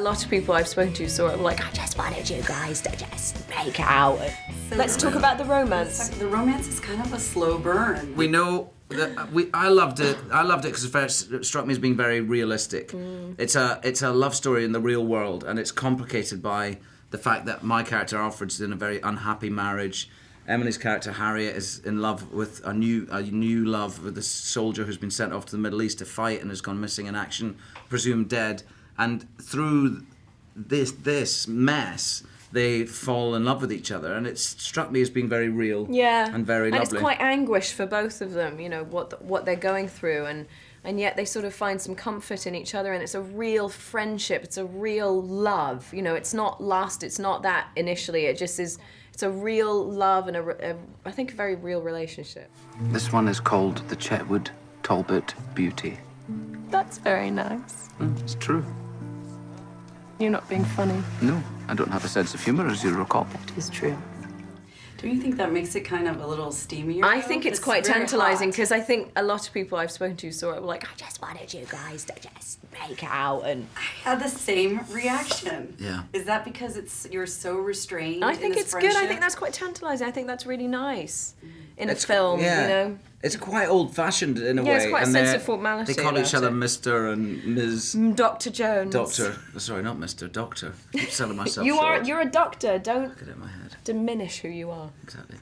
lot of people I've spoken to sort of like, I just wanted you guys to just make out. So let's talk about the romance. The romance is kind of a slow burn. We know that I loved it. I loved it because it struck me as being very realistic. It's a love story in the real world, and it's complicated by the fact that my character Alfred's in a very unhappy marriage. Emily's character Harriet is in love with a new love with this soldier who's been sent off to the Middle East to fight and has gone missing in action, presumed dead. And through this mess, they fall in love with each other, and it's struck me as being very real, and very lovely. And it's quite anguish for both of them, you know, what they're going through, and yet they sort of find some comfort in each other, and it's a real friendship, it's a real love, you know, it's not lust, it's not that initially, it just is, it's a real love and I think a very real relationship. This one is called the Chetwode-Talbot Beauty. That's very nice. It's true. You're not being funny. No, I don't have a sense of humor, as you recall. That is true. Do you think that makes it kind of a little steamier? I think it's quite very tantalising hot. because I think a lot of people I've spoken to sort of like, I just wanted you guys to just make out. And I had the same reaction. Yeah. Is that because you're so restrained? I think in this it's good. I friendship? think that's quite tantalising. I think that's really nice in a film, you know. It's quite old-fashioned in a way. Yeah, it's quite a and sense of formality They call each about other it. Mr. and Ms. Dr. Jones. Doctor. Sorry, not Mr. Doctor. I keep selling myself You're a doctor. Don't Get it in my head. diminish who you are. Exactly.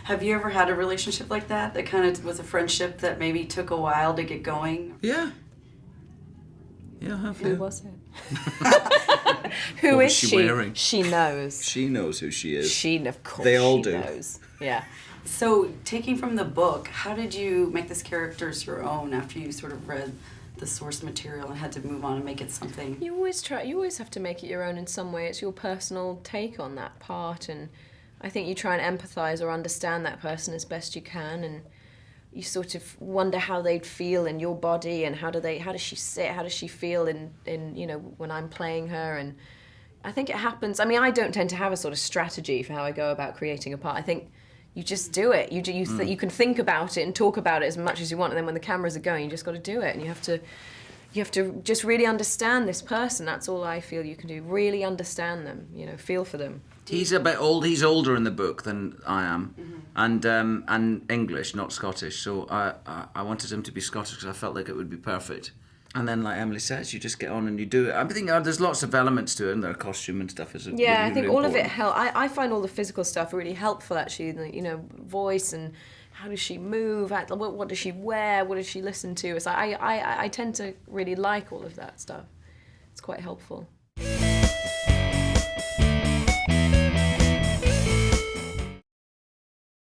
Have you ever had a relationship like that kind of was a friendship that maybe took a while to get going? Yeah. Yeah, I have. Who Yeah. was it? Who What is was she she? wearing? She knows. She knows who she is. Of course, They all she do. knows. Yeah. So, taking from the book, how did you make this characters your own after you sort of read the source material and had to move on and make it something? You always have to make it your own in some way. It's your personal take on that part, and I think you try and empathise or understand that person as best you can, and you sort of wonder how they'd feel in your body, and how does she sit, how does she feel in you know, when I'm playing her. And I think it happens. I mean, I don't tend to have a sort of strategy for how I go about creating a part. I think you just do it. You can think about it and talk about it as much as you want, and then when the cameras are going, you just got to do it, and you have to just really understand this person. That's all I feel you can do. Really understand them, you know, feel for them. He's a bit old. He's older in the book than I am, and English, not Scottish. So I wanted him to be Scottish because I felt like it would be perfect. And then, like Emily says, you just get on and you do it. I think there's lots of elements to it, and their costume and stuff is. Yeah, really, I think really all of it important. I find all the physical stuff really helpful, actually. You know, voice and how does she move? What does she wear? What does she listen to? It's like I tend to really like all of that stuff. It's quite helpful.